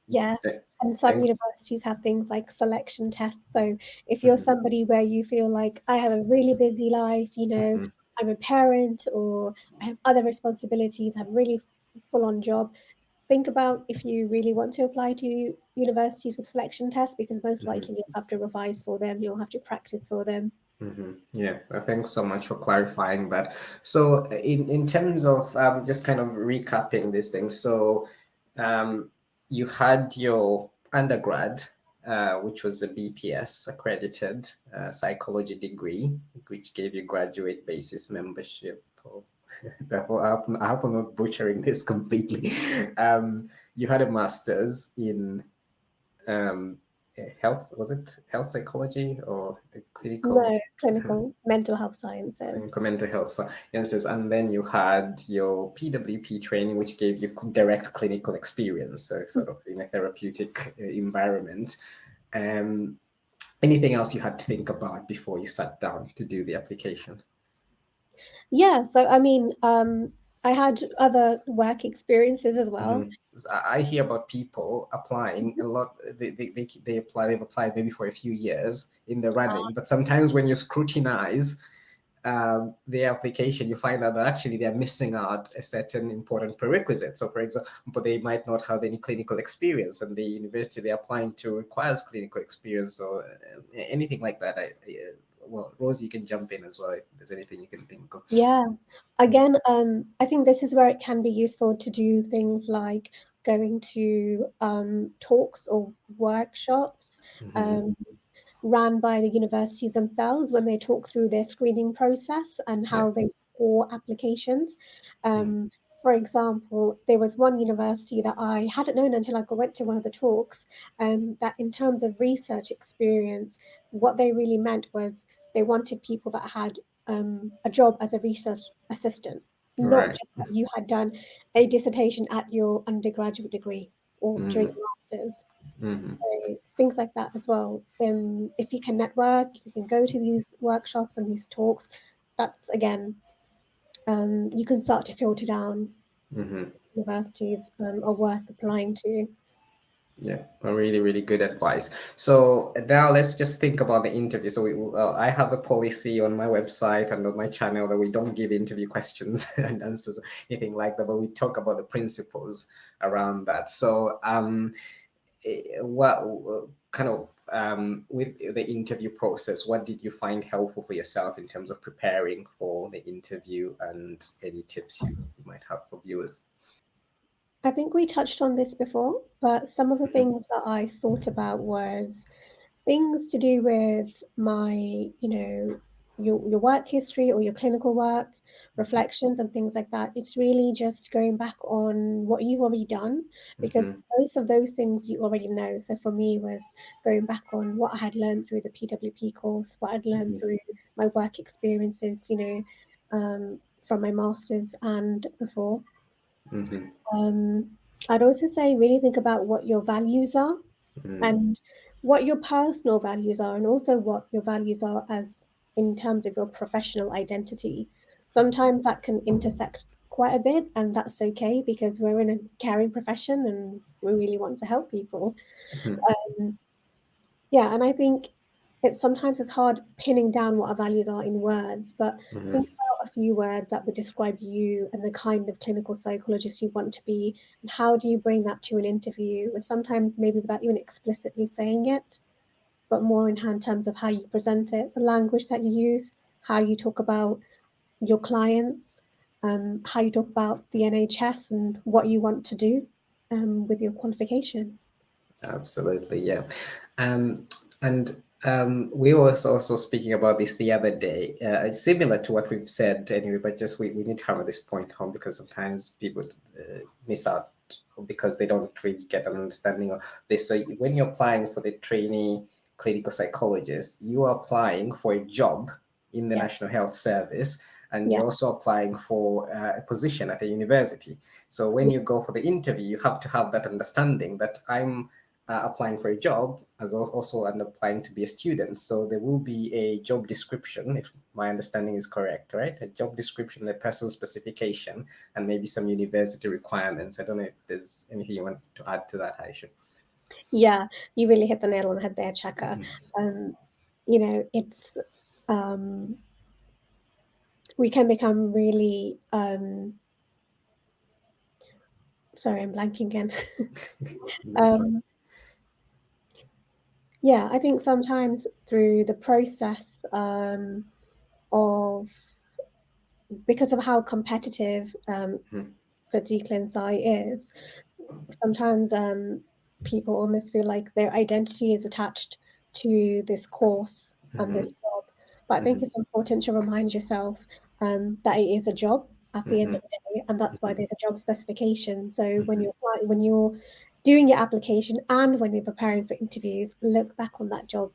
S4: Yeah. And some universities have things like selection tests. So if you're somebody where you feel like I have a really busy life, I'm a parent or I have other responsibilities, I have a really full-on job, think about if you really want to apply to universities with selection tests, because most likely you'll have to revise for them, you'll have to practice for them.
S1: Yeah, thanks so much for clarifying that. So in terms of just kind of recapping these things, so you had your undergrad, which was a BPS accredited psychology degree, which gave you graduate basis membership. I hope I'm not butchering this completely. You had a master's in health, was it health psychology or clinical?
S4: No, clinical mental health sciences.
S1: Clinical mental health sciences, and then you had your PWP training, which gave you direct clinical experience, sort of in a therapeutic environment. Anything else you had to think about before you sat down to do the application?
S4: Yeah, so I mean, I had other work experiences as well.
S1: I hear about people applying a lot. They apply. They've applied maybe for a few years in the running, but sometimes when you scrutinize the application, you find out that actually they're missing out a certain important prerequisite. So, for example, they might not have any clinical experience, and the university they're applying to requires clinical experience or anything like that. Well, Rosie, you can jump in as well if there's anything you can think of.
S4: Yeah. Again, I think this is where it can be useful to do things like going to talks or workshops ran by the universities themselves when they talk through their screening process and how they score applications. For example, there was one university that I hadn't known until I went to one of the talks, that in terms of research experience, what they really meant was they wanted people that had a job as a research assistant, not just that you had done a dissertation at your undergraduate degree or during your master's. So things like that as well. If you can network, if you can go to these workshops and these talks, that's again, you can start to filter down universities are worth applying to.
S1: Yeah, a really, really good advice. So now let's just think about the interview. So I have a policy on my website and on my channel that we don't give interview questions and answers, anything like that, but we talk about the principles around that. So what kind of with the interview process, what did you find helpful for yourself in terms of preparing for the interview, and any tips you might have for viewers?
S4: I think we touched on this before, but some of the things that I thought about was things to do with my, your work history or your clinical work, reflections and things like that. It's really just going back on what you've already done, because most of those things you already know. So for me was going back on what I had learned through the PWP course, what I'd learned through my work experiences, from my master's and before. I'd also say really think about what your values are and what your personal values are, and also what your values are as in terms of your professional identity. Sometimes that can intersect quite a bit, and that's okay because we're in a caring profession and we really want to help people. Yeah, and I think sometimes it's hard pinning down what our values are in words, but think about a few words that would describe you and the kind of clinical psychologist you want to be, and how do you bring that to an interview, or sometimes maybe without even explicitly saying it, but more in terms of how you present it, the language that you use, how you talk about your clients, how you talk about the NHS and what you want to do with your qualification.
S1: Absolutely, yeah. And we were also speaking about this the other day. It's similar to what we've said anyway, but just we need to hammer this point home because sometimes people miss out because they don't really get an understanding of this. So when you're applying for the trainee clinical psychologist, you are applying for a job in the National Health Service, and you're also applying for a position at a university. So when you go for the interview, you have to have that understanding that I'm applying for a job as also and applying to be a student. So there will be a job description, if my understanding is correct, right? A job description, a person specification, and maybe some university requirements. I don't know if there's anything you want to add to that, Aisha.
S4: Yeah, you really hit the nail on the head there, Chaka. It's we can become really sorry, I'm blanking again. Yeah, I think sometimes through the process of, because of how competitive the DClinPsy is, sometimes people almost feel like their identity is attached to this course and this job. But I think it's important to remind yourself that it is a job at the end of the day, and that's why there's a job specification. So when you're doing your application and when you're preparing for interviews, look back on that job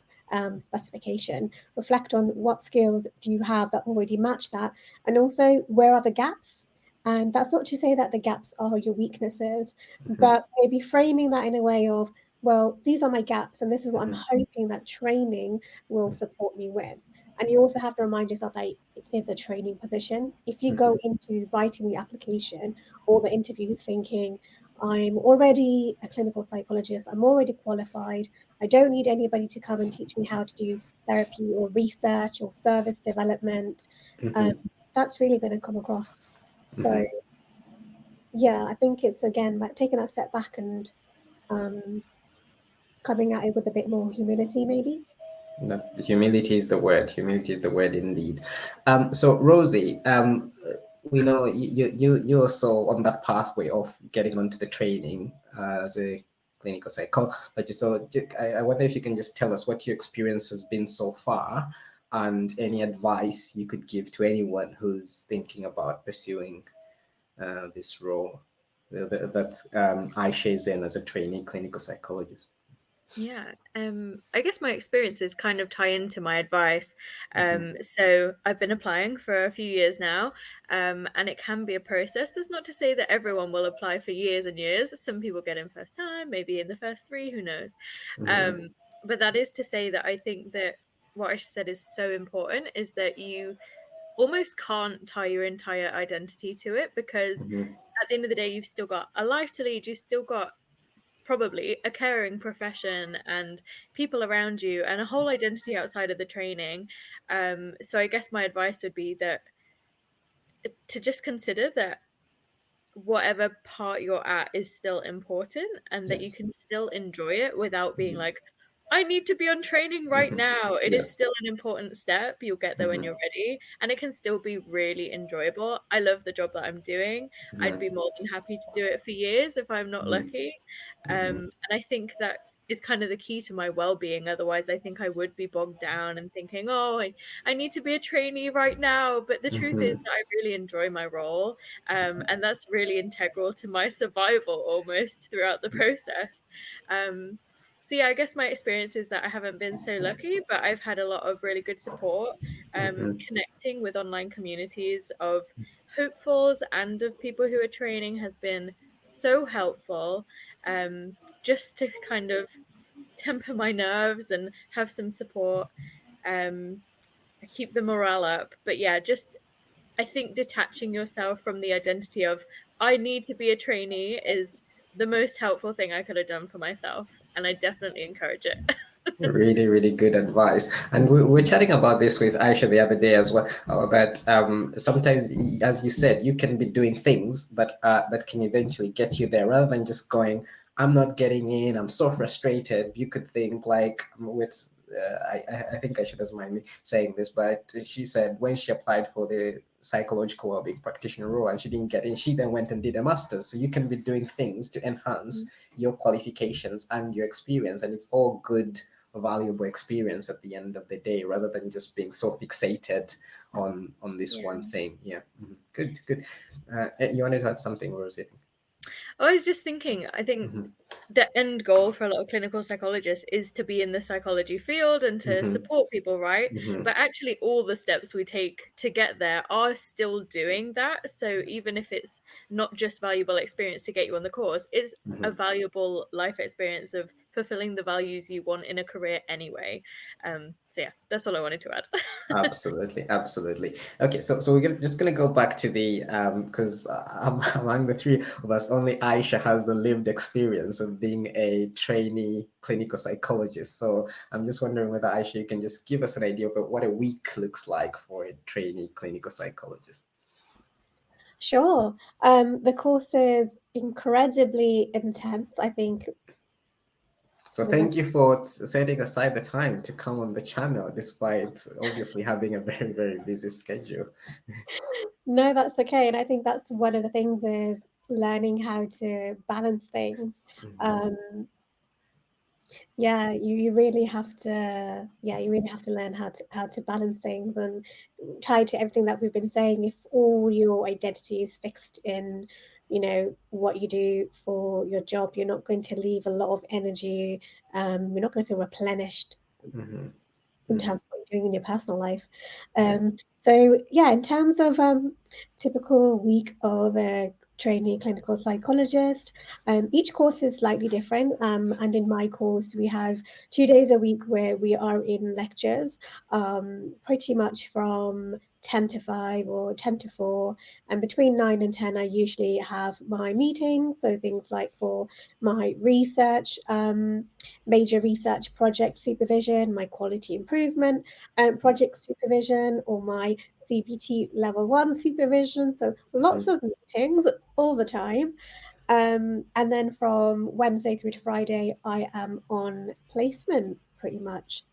S4: specification, reflect on what skills do you have that already match that, and also where are the gaps. And that's not to say that the gaps are your weaknesses, but maybe framing that in a way of, well, these are my gaps, and this is what I'm hoping that training will support me with. And you also have to remind yourself that it is a training position. If you go into writing the application or the interview thinking, I'm already a clinical psychologist, I'm already qualified, I don't need anybody to come and teach me how to do therapy or research or service development, that's really going to come across. So yeah, I think it's again like taking that step back and coming at it with a bit more humility, maybe.
S1: Humility is the word. Humility is the word indeed. So Rosie, we know you're also on that pathway of getting onto the training as a clinical psychologist. So I wonder if you can just tell us what your experience has been so far, and any advice you could give to anyone who's thinking about pursuing this role that Aisha is in as a trainee clinical psychologist.
S3: Yeah, I guess my experiences kind of tie into my advice. So I've been applying for a few years now, and it can be a process. That's not to say that everyone will apply for years and years. Some people get in first time, maybe in the first three, who knows? But that is to say that I think that what I said is so important is that you almost can't tie your entire identity to it, because at the end of the day, you've still got a life to lead, you've still got probably a caring profession and people around you and a whole identity outside of the training. So I guess my advice would be that to just consider that whatever part you're at is still important, and that you
S1: Yes.
S3: can still enjoy it without being like, I need to be on training right now. It is
S1: Yes.
S3: still an important step. You'll get there when you're ready, and it can still be really enjoyable. I love the job that I'm doing. I'd be more than happy to do it for years if I'm not lucky. And I think that is kind of the key to my well-being. Otherwise, I think I would be bogged down and thinking, oh, I need to be a trainee right now. But the truth is that I really enjoy my role. And that's really integral to my survival almost throughout the process. So yeah, I guess my experience is that I haven't been so lucky, but I've had a lot of really good support. Connecting with online communities of hopefuls and of people who are training has been so helpful. Just to kind of temper my nerves and have some support, um, keep the morale up. But yeah, just I think detaching yourself from the identity of I need to be a trainee is the most helpful thing I could have done for myself, and I definitely encourage it.
S1: Really, really good advice. And we were chatting about this with Aisha the other day as well. That sometimes, as you said, you can be doing things that can eventually get you there, rather than just going, "I'm not getting in. I'm so frustrated." You could think like, with I think Aisha doesn't mind me saying this, but she said when she applied for the psychological wellbeing practitioner role and she didn't get in, she then went and did a master's. So you can be doing things to enhance your qualifications and your experience, and it's all good, valuable experience at the end of the day, rather than just being so fixated on this
S3: Yeah.
S1: one thing. Yeah. Good, good. You wanted to add something, Rosie?
S3: I was just thinking, I think the end goal for a lot of clinical psychologists is to be in the psychology field and to support people, right? But actually, all the steps we take to get there are still doing that. So even if it's not just valuable experience to get you on the course, it's a valuable life experience of fulfilling the values you want in a career anyway. So yeah, that's all I wanted to add.
S1: Absolutely, absolutely. Okay, so we're just gonna go back to the because among the three of us, only Aisha has the lived experience of being a trainee clinical psychologist. So I'm just wondering whether Aisha, you can just give us an idea of what a week looks like for a trainee clinical psychologist.
S4: Sure. The course is incredibly intense. I think
S1: So thank you for setting aside the time to come on the channel, despite obviously having a very, very busy schedule.
S4: No, that's okay. And I think that's one of the things is learning how to balance things. Um, yeah, you really have to, you really have to learn how to balance things. And tied to everything that we've been saying, if all your identity is fixed in, what you do for your job, you're not going to leave a lot of energy. You're not going to feel replenished
S1: Mm-hmm.
S4: in terms of what you're doing in your personal life.
S1: Yeah.
S4: So yeah, in terms of typical week of a trainee clinical psychologist, each course is slightly different. And in my course, we have 2 days a week where we are in lectures, pretty much from 10 to 5 or 10 to 4. And between 9 and 10, I usually have my meetings. So things like for my research, major research project supervision, my quality improvement project supervision, or my CBT level 1 supervision. So lots of meetings all the time. And then from Wednesday through to Friday, I am on placement pretty much.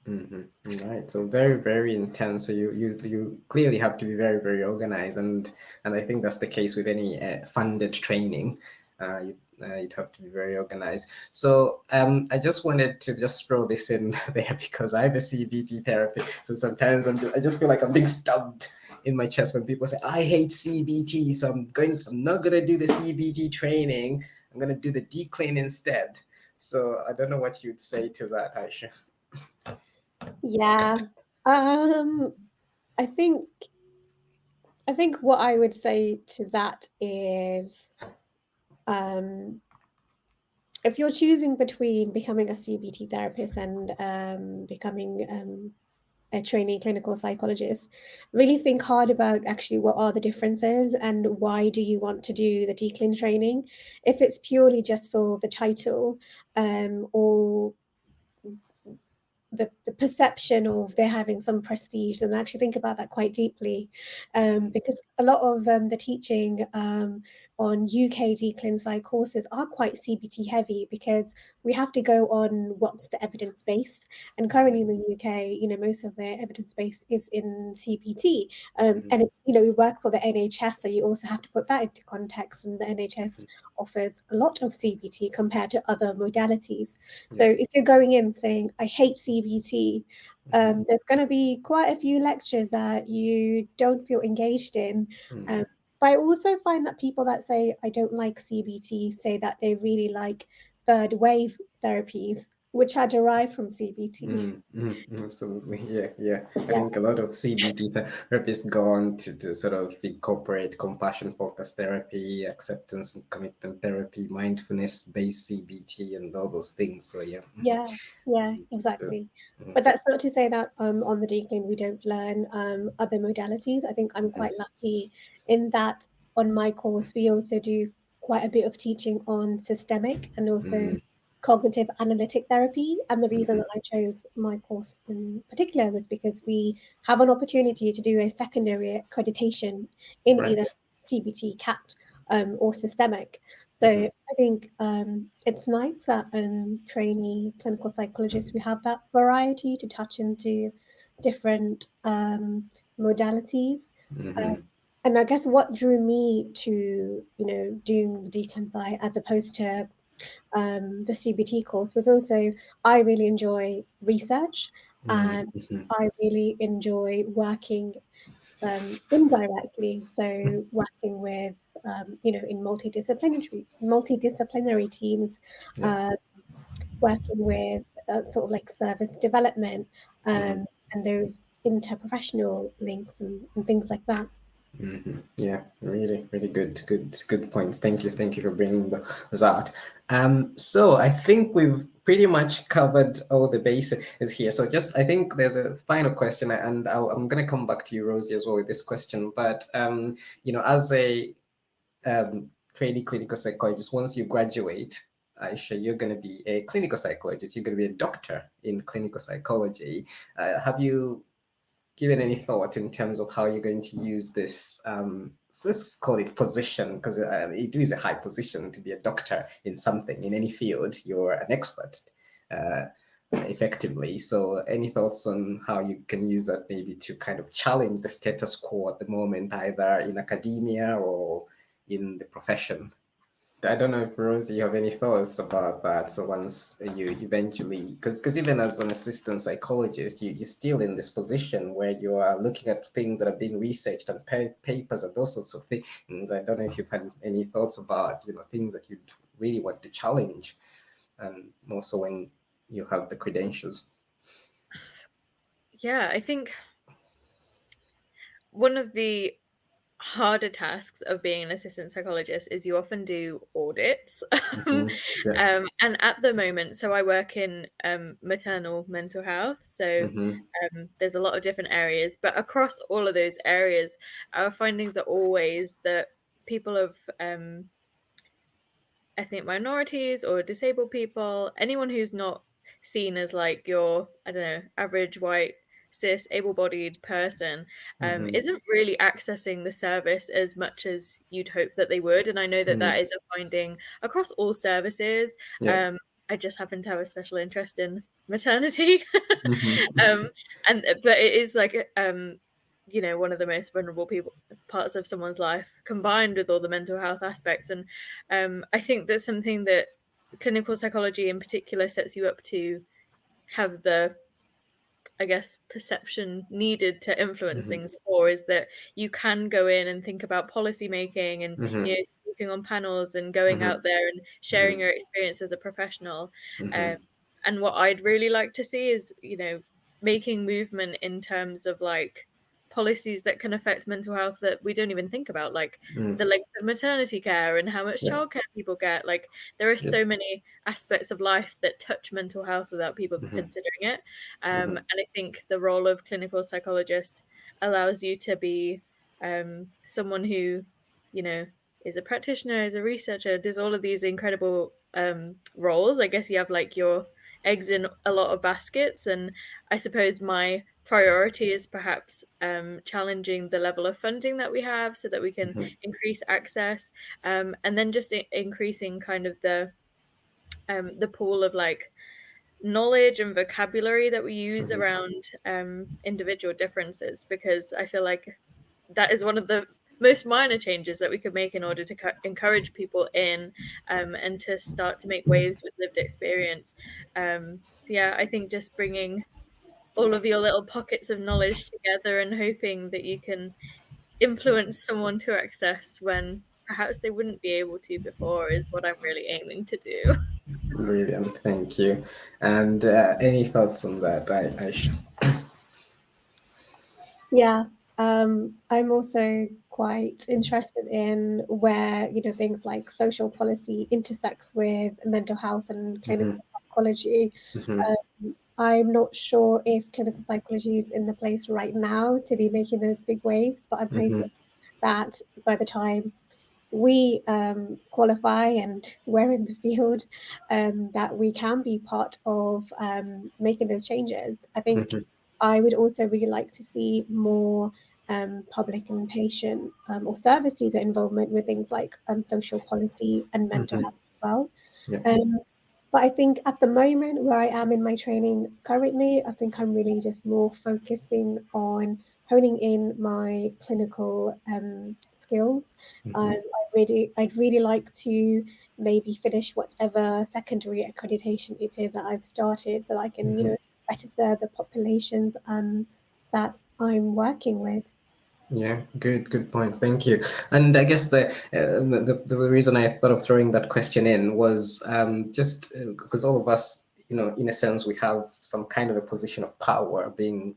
S1: Mm-hmm. Right. So very, very intense. So you clearly have to be very, very organized, and I think that's the case with any funded training. You'd have to be very organized. So I just wanted to just throw this in there because I'm a CBT therapist. So sometimes I just feel like I'm being stabbed in my chest when people say I hate CBT. So I'm not gonna do the CBT training. I'm gonna do the DClin instead. So I don't know what you'd say to that, Aisha.
S4: Yeah. Um, I think what I would say to that is if you're choosing between becoming a CBT therapist and becoming a trainee clinical psychologist, really think hard about actually what are the differences and why do you want to do the DClin training. If it's purely just for the title, or the perception of there having some prestige, and actually think about that quite deeply, because a lot of the teaching on UK DClinPsy courses are quite CBT heavy because we have to go on what's the evidence base, and currently in the UK, most of their evidence base is in CBT, and we work for the NHS, so you also have to put that into context, and the NHS offers a lot of CBT compared to other modalities. So if you're going in saying, I hate CBT, there's going to be quite a few lectures that you don't feel engaged in. But I also find that people that say, I don't like CBT, say that they really like third wave therapies, which are derived from CBT.
S1: Absolutely. Yeah. I
S4: Yeah.
S1: think a lot of CBT therapists go on to sort of incorporate compassion focused therapy, acceptance and commitment therapy, mindfulness based CBT, and all those things. So, yeah.
S4: Yeah, exactly. But that's not to say that on the DClin we don't learn other modalities. I think I'm quite lucky in that on my course we also do quite a bit of teaching on systemic and also cognitive analytic therapy. And the reason that I chose my course in particular was because we have an opportunity to do a secondary accreditation in either
S1: Right.
S4: CBT, CAT, or systemic. So I think it's nice that trainee clinical psychologists, we have that variety to touch into different modalities. And I guess what drew me to, doing the DClinPsy as opposed to the CBT course was also I really enjoy research and I really enjoy working indirectly. So working with, in multidisciplinary teams,
S1: Yeah.
S4: uh, working with sort of like service development, and those interprofessional links and things like that.
S1: Yeah, really, really good points. Thank you for bringing those out. So I think we've pretty much covered all the bases here. So just, I think there's a final question, and I'm going to come back to you, Rosie, as well with this question. But as a trainee clinical psychologist, once you graduate, Aisha, you're going to be a clinical psychologist. You're going to be a doctor in clinical psychology. Have you given any thought in terms of how you're going to use this, so let's call it position, because it is a high position to be a doctor in something, in any field, you're an expert effectively. So any thoughts on how you can use that maybe to kind of challenge the status quo at the moment, either in academia or in the profession? I don't know if Rosie, you have any thoughts about that. So once you eventually, because even as an assistant psychologist, you're still in this position where you are looking at things that are being researched and papers and those sorts of things. I don't know if you've had any thoughts about, things that you'd really want to challenge, and more so when you have the credentials.
S3: Yeah, I think one of the harder tasks of being an assistant psychologist is you often do audits.
S1: Yeah.
S3: And at the moment, so I work in maternal mental health, so there's a lot of different areas, but across all of those areas, our findings are always that people of ethnic minorities or disabled people, anyone who's not seen as like your, I don't know, average white cis able-bodied person, isn't really accessing the service as much as you'd hope that they would. And I know that that is a finding across all services.
S1: Yeah.
S3: I just happen to have a special interest in maternity. But it is like one of the most vulnerable parts of someone's life, combined with all the mental health aspects. And I think that's something that clinical psychology in particular sets you up to have the, I guess, perception needed to influence things for, is that you can go in and think about policy making and speaking on panels and going out there and sharing your experience as a professional. And what I'd really like to see is, making movement in terms of like policies that can affect mental health that we don't even think about, like the length of maternity care and how much
S1: Yes.
S3: childcare people get. Like there are
S1: Yes.
S3: so many aspects of life that touch mental health without people considering it. And I think the role of clinical psychologist allows you to be someone who, is a practitioner, is a researcher, does all of these incredible roles. I guess you have like your eggs in a lot of baskets, and I suppose my priority is perhaps challenging the level of funding that we have so that we can increase access, and then just increasing kind of the pool of like knowledge and vocabulary that we use around individual differences, because I feel like that is one of the most minor changes that we could make in order to encourage people in and to start to make waves with lived experience. Yeah, I think just bringing all of your little pockets of knowledge together and hoping that you can influence someone to access when perhaps they wouldn't be able to before is what I'm really aiming to do.
S1: Brilliant, thank you. And any thoughts on that, Aisha?
S4: Yeah, I'm also quite interested in where, things like social policy intersects with mental health and clinical psychology. I'm not sure if clinical psychology is in the place right now to be making those big waves, but I'm hoping that by the time we qualify and we're in the field, that we can be part of making those changes. I think I would also really like to see more public and patient or service user involvement with things like social policy and mental health as well.
S1: Yeah.
S4: But I think at the moment where I am in my training currently, I think I'm really just more focusing on honing in my clinical skills. I'd really like to maybe finish whatever secondary accreditation it is that I've started, so that I can, better serve the populations that I'm working with.
S1: Yeah, good point. Thank you. And I guess the reason I thought of throwing that question in was just because all of us, in a sense, we have some kind of a position of power, being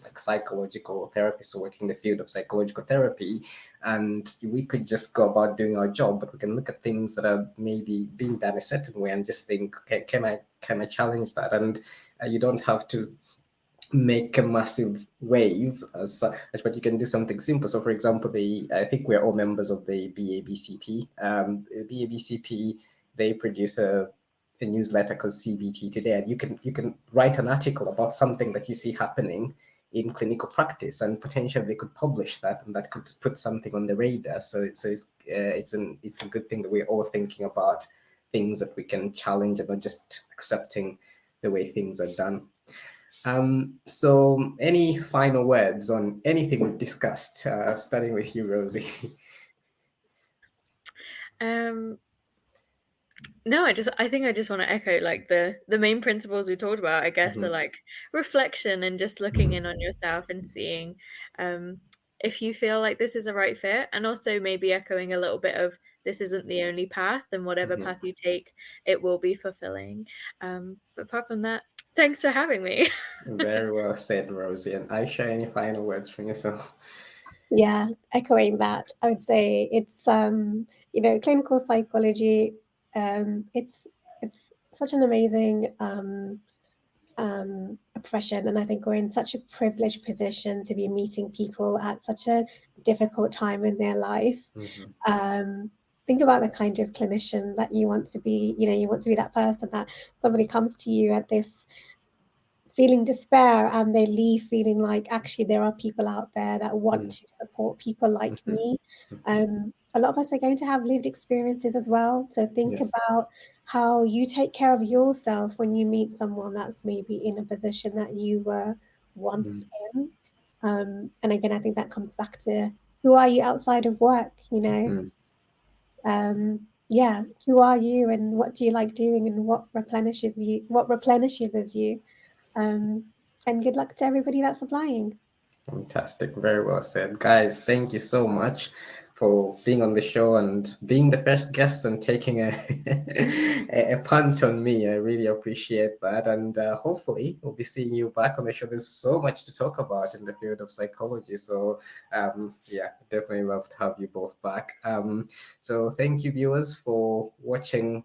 S1: like psychological therapists or working in the field of psychological therapy, and we could just go about doing our job, but we can look at things that are maybe being done a certain way and just think, okay, can I challenge that? And you don't have to make a massive wave as such, but you can do something simple. So, for example, I think we're all members of the BABCP. BABCP, they produce a newsletter called CBT Today, and you can write an article about something that you see happening in clinical practice, and potentially they could publish that, and that could put something on the radar. So it's a good thing that we're all thinking about things that we can challenge and not just accepting the way things are done. So any final words on anything we've discussed, starting with you, Rosie?
S3: No, I think I just want to echo like the main principles we talked about, I guess, are like reflection and just looking in on yourself and seeing if you feel like this is a right fit, and also maybe echoing a little bit of this isn't the only path, and whatever path you take, it will be fulfilling. But apart from that, thanks for having me.
S1: Very well said, Rosie. And Aisha, any final words from yourself?
S4: Yeah, echoing that, I would say it's clinical psychology. It's such an amazing profession, and I think we're in such a privileged position to be meeting people at such a difficult time in their life. Think about the kind of clinician that you want to be. You want to be that person that somebody comes to you at this feeling despair and they leave feeling like actually there are people out there that want to support people like me. A lot of us are going to have lived experiences as well, so think about how you take care of yourself when you meet someone that's maybe in a position that you were once in. And again, I think that comes back to who are you outside of work, who are you and what do you like doing and what replenishes you. And good luck to everybody that's applying.
S1: Fantastic. Very well said. Guys, thank you so much for being on the show and being the first guest and taking a punt on me. I really appreciate that. And hopefully we'll be seeing you back on the show. There's so much to talk about in the field of psychology. So definitely love to have you both back. So thank you, viewers, for watching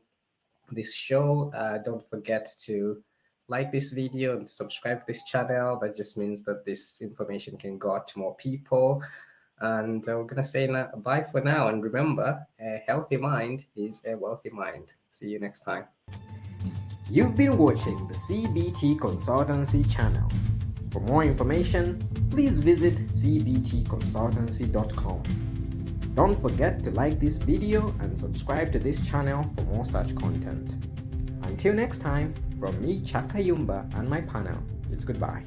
S1: this show. Don't forget to like this video and subscribe to this channel. That just means that this information can go out to more people. And we're gonna say bye for now. And remember, a healthy mind is a wealthy mind. See you next time.
S2: You've been watching the CBT Consultancy channel. For more information, please visit cbtconsultancy.com. Don't forget to like this video and subscribe to this channel for more such content. Until next time, from me, Chaka Yumba, and my panel, it's goodbye.